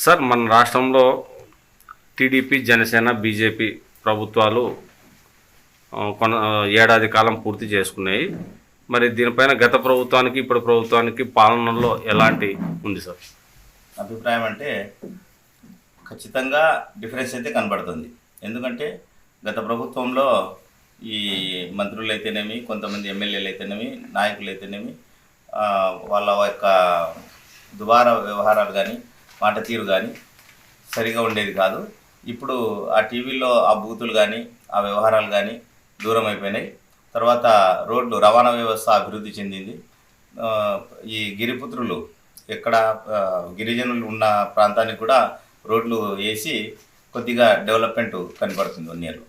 Sir మన రాష్ట్రంలో TDP Janasena BJP ప్రభుత్వాలు ఏడాది కాలం పూర్తి చేసుకున్నాయి. మరి దీనిపైన గత ప్రభుత్వానికి ఇప్పుడు ప్రభుత్వానికి పాలనలో ఎలాంటి ఉంది సార్? అభిప్రాయం అంటే ఖచ్చితంగా డిఫరెన్స్ అయితే కనబడుతుంది. ఎందుకంటే గత ప్రభుత్వంలో ఈ మంత్రులు అయితేనేమి, కొంతమంది ఎమ్మెల్యేలు అయితేనేమి, నాయకులు అయితేనేమి వాళ్ళ యొక్క దుబారా వ్యవహారాలు కానీ, మాట తీరు కానీ సరిగా ఉండేది కాదు. ఇప్పుడు ఆ టీవీలో ఆ బూతులు కానీ, ఆ వ్యవహారాలు కానీ దూరం అయిపోయినాయి. తర్వాత రోడ్లు రవాణా వ్యవస్థ అభివృద్ధి చెందింది. ఈ గిరిపుత్రులు ఎక్కడ గిరిజనులు ఉన్న ప్రాంతానికి కూడా రోడ్లు వేసి కొద్దిగా డెవలప్మెంట్ కనపడుతుంది 1 yearలో.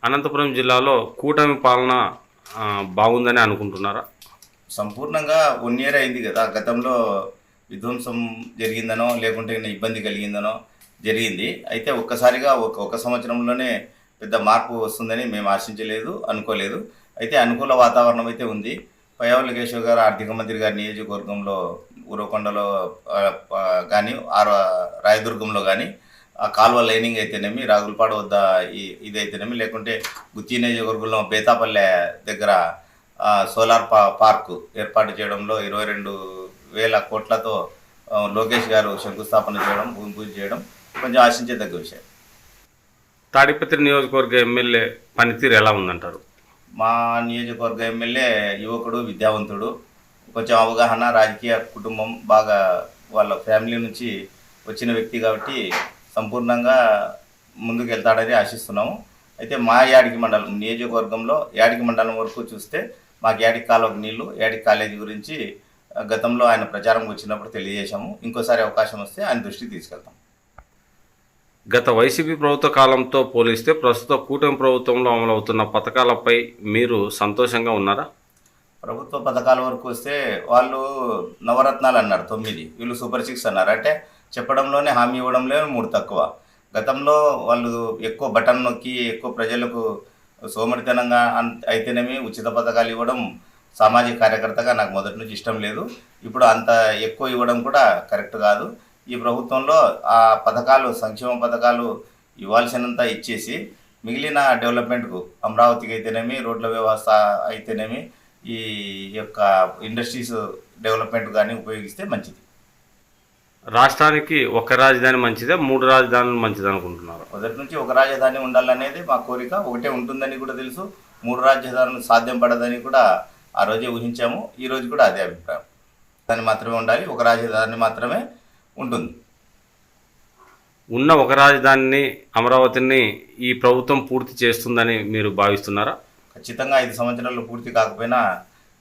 అనంతపురం జిల్లాలో కూటమి పాలన బాగుందని అనుకుంటున్నారా? సంపూర్ణంగా 1 year అయింది కదా. గతంలో విధ్వంసం జరిగిందనో లేకుంటే ఇబ్బంది కలిగిందనో జరిగింది. అయితే ఒక్కసారిగా ఒక సంవత్సరంలోనే పెద్ద మార్పు వస్తుందని మేము ఆశించలేదు, అనుకోలేదు. అయితే అనుకూల వాతావరణం అయితే ఉంది. పయ్యావుల కేశవ్ గారు ఆర్థిక మంత్రి గారి నియోజకవర్గంలో ఉరవకొండలో కానీ రాయదుర్గంలో కానీ ఆ కాలువ లైనింగ్ అయితేనేమి, రాగులపాడు వద్ద ఇదైతేనేమి, లేకుంటే గుత్తి నియోజకవర్గంలో బేతాపల్లె దగ్గర సోలార్ పార్కు ఏర్పాటు చేయడంలో 22,000 కోట్లతో లోకేష్ గారు శంకుస్థాపన చేయడం, భూమి పూజ చేయడం కొంచెం ఆశించేదగ్గ విషయం. తాడిపత్రి నియోజకవర్గ ఎమ్మెల్యే పనితీరు ఎలా ఉందంటారు? మా నియోజకవర్గ ఎమ్మెల్యే యువకుడు, విద్యావంతుడు, కొంచెం అవగాహన, రాజకీయ కుటుంబం బాగా వాళ్ళ ఫ్యామిలీ నుంచి వచ్చిన వ్యక్తి కాబట్టి సంపూర్ణంగా ముందుకు వెళ్తాడని ఆశిస్తున్నాము. అయితే మా యాడికి మండలం నియోజకవర్గంలో యాడికి మండలం వరకు చూస్తే మాకు యాడికి కాలువకు నీళ్లు, యాడికి కాలేజీ గురించి గతంలో ఆయన ప్రచారం వచ్చినప్పుడు తెలియజేశాము. ఇంకోసారి అవకాశం వస్తే ఆయన దృష్టికి తీసుకెళ్తాం. గత వైసీపీ ప్రభుత్వ కాలంతో పోలిస్తే ప్రస్తుత కూటమి ప్రభుత్వంలో అమలవుతున్న పథకాలపై మీరు సంతోషంగా ఉన్నారా? ప్రభుత్వ పథకాల వరకు వస్తే వాళ్ళు నవరత్నాలు అన్నారు 9, వీళ్ళు సూపర్ 6 అన్నారు. అంటే చెప్పడంలోనే హామీ ఇవ్వడంలో 3 తక్కువ. గతంలో వాళ్ళు ఎక్కువ బటన్ నొక్కి ఎక్కువ ప్రజలకు సోమరితనంగా అయితేనేమి ఉచిత పథకాలు ఇవ్వడం సామాజిక కార్యకర్తగా నాకు మొదటి నుంచి ఇష్టం లేదు. ఇప్పుడు అంత ఎక్కువ ఇవ్వడం కూడా కరెక్ట్ కాదు. ఈ ప్రభుత్వంలో ఆ పథకాలు, సంక్షేమ పథకాలు ఇవ్వాల్సినంత ఇచ్చేసి మిగిలిన డెవలప్మెంట్కు అమరావతికి అయితేనేమి, రోడ్ల వ్యవస్థ అయితేనేమి, ఈ యొక్క ఇండస్ట్రీస్ డెవలప్మెంట్ కానీ ఉపయోగిస్తే మంచిది. రాష్ట్రానికి ఒక రాజధాని మంచిదే, 3 రాజధానులు మంచిది అనుకుంటున్నారు? మొదటి నుంచి ఒక రాజధాని ఉండాలనేది మా కోరిక. ఒకటే ఉంటుందని కూడా తెలుసు. 3 రాజధానులు సాధ్యం పడదని కూడా ఆ రోజే ఊహించాము. ఈరోజు కూడా అదే అభిప్రాయం. దాన్ని మాత్రమే ఉండాలి, ఒక రాజధాని మాత్రమే ఉంటుంది. ఉన్న ఒక రాజధానిని, అమరావతిని ఈ ప్రభుత్వం పూర్తి చేస్తుందని మీరు భావిస్తున్నారా? ఖచ్చితంగా 5 సంవత్సరాలు పూర్తి కాకపోయినా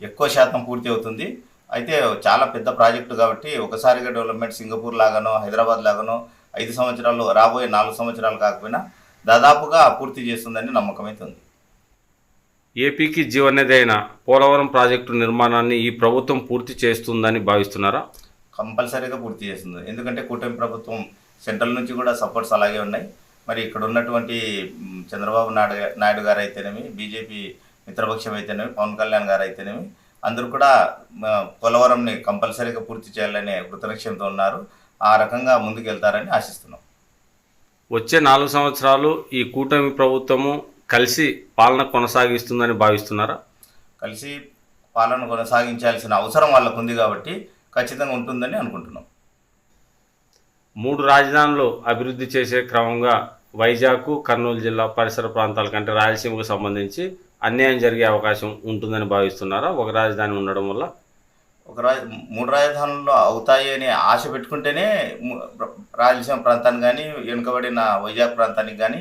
ఎక్కువ శాతం పూర్తి అవుతుంది. అయితే చాలా పెద్ద ప్రాజెక్టు కాబట్టి ఒకసారిగా డెవలప్మెంట్ సింగపూర్ లాగానో, హైదరాబాద్ లాగానో 5 సంవత్సరాలు, రాబోయే 4 సంవత్సరాలు కాకపోయినా దాదాపుగా పూర్తి చేస్తుందని నమ్మకం అయితే ఉంది. ఏపీకి జీవనది అయిన పోలవరం ప్రాజెక్టు నిర్మాణాన్ని ఈ ప్రభుత్వం పూర్తి చేస్తుందని భావిస్తున్నారా? కంపల్సరీగా పూర్తి చేస్తుంది. ఎందుకంటే కూటమి ప్రభుత్వం సెంట్రల్ నుంచి కూడా సపోర్ట్స్ అలాగే ఉన్నాయి. మరి ఇక్కడ ఉన్నటువంటి చంద్రబాబు నాయుడు గారు అయితేనేమి, బీజేపీ మిత్రపక్షం అయితేనేమి, పవన్ కళ్యాణ్ గారు అయితేనేమి, అందరూ కూడా పోలవరంని కంపల్సరీగా పూర్తి చేయాలనే కృతనిశ్చయంతో ఉన్నారు. ఆ రకంగా ముందుకు వెళ్తారని ఆశిస్తున్నాం. వచ్చే 4 సంవత్సరాలు ఈ కూటమి ప్రభుత్వము కలిసి పాలన కొనసాగిస్తుందని భావిస్తున్నారా? కలిసి పాలన కొనసాగించాల్సిన అవసరం వాళ్ళకు ఉంది కాబట్టి ఖచ్చితంగా ఉంటుందని అనుకుంటున్నాం. 3 రాజధానులు అభివృద్ధి చేసే క్రమంగా వైజాగ్, కర్నూలు జిల్లా పరిసర ప్రాంతాల కంటే రాయలసీమకు సంబంధించి అన్యాయం జరిగే అవకాశం ఉంటుందని భావిస్తున్నారా? ఒక రాజధాని ఉండడం వల్ల 3 రాజధానులు అవుతాయి అని ఆశ పెట్టుకుంటేనే రాయలసీమ ప్రాంతానికి కానీ, వెనుకబడిన వైజాగ్ ప్రాంతానికి కానీ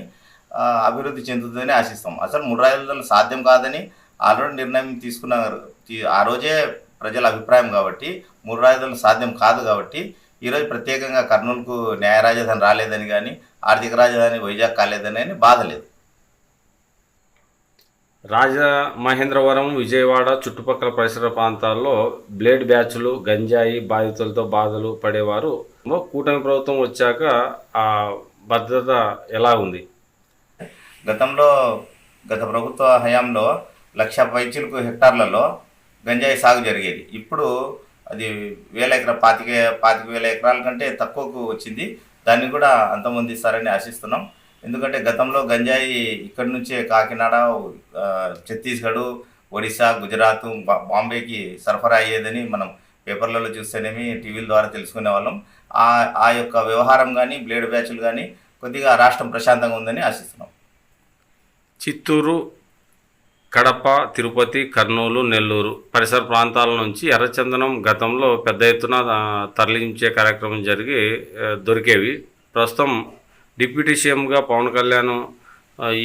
అభివృద్ధి చెందుతుందని ఆశిస్తాం. అసలు 3 రాజధానులు సాధ్యం కాదని ఆల్రెడీ నిర్ణయం తీసుకున్నారు. ఆ రోజే ప్రజల అభిప్రాయం కాబట్టి 3 రాజధానులు సాధ్యం కాదు కాబట్టి ఈరోజు ప్రత్యేకంగా కర్నూలుకు న్యాయ రాజధాని రాలేదని కానీ, ఆర్థిక రాజధాని వైజాగ్ కాలేదని కానీ బాధ లేదు. మహేంద్రవరం, విజయవాడ చుట్టుపక్కల పరిసర ప్రాంతాల్లో బ్లేడ్ బ్యాచ్లు, గంజాయి బాధితులతో బాధలు పడేవారు. కూటమి ప్రభుత్వం వచ్చాక ఆ భద్రత ఎలా ఉంది? గత ప్రభుత్వ హయాంలో 1,00,000 పైచిలకు హెక్టార్లలో గంజాయి సాగు జరిగేది. ఇప్పుడు అది పాతిక వేల ఎకరాల కంటే తక్కువకు వచ్చింది. దాన్ని కూడా అంతమొందిస్తారని ఆశిస్తున్నాం. ఎందుకంటే గతంలో గంజాయి ఇక్కడి నుంచే కాకినాడ, ఛత్తీస్గఢ్, ఒడిశా, గుజరాత్, బాంబేకి సరఫరా అయ్యేదని మనం పేపర్లలో చూస్తేనేమి టీవీల ద్వారా తెలుసుకునే వాళ్ళం. ఆ యొక్క వ్యవహారం కానీ బ్లేడ్ బ్యాచ్లు కానీ కొద్దిగా రాష్ట్రం ప్రశాంతంగా ఉందని ఆశిస్తున్నాం. చిత్తూరు, కడప, తిరుపతి, కర్నూలు, నెల్లూరు పరిసర ప్రాంతాల నుంచి ఎర్రచందనం గతంలో పెద్ద ఎత్తున తరలించే కార్యక్రమం జరిగి దొరికేవి. ప్రస్తుతం డిప్యూటీ సీఎంగా పవన్ కళ్యాణ్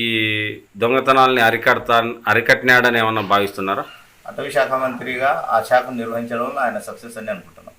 ఈ దొంగతనాల్ని అరికట్టినాడని ఏమన్నా భావిస్తున్నారా? అటవీ శాఖ మంత్రిగా ఆ శాఖను నిర్వహించడంలో ఆయన సక్సెస్ అని అనుకుంటున్నాం.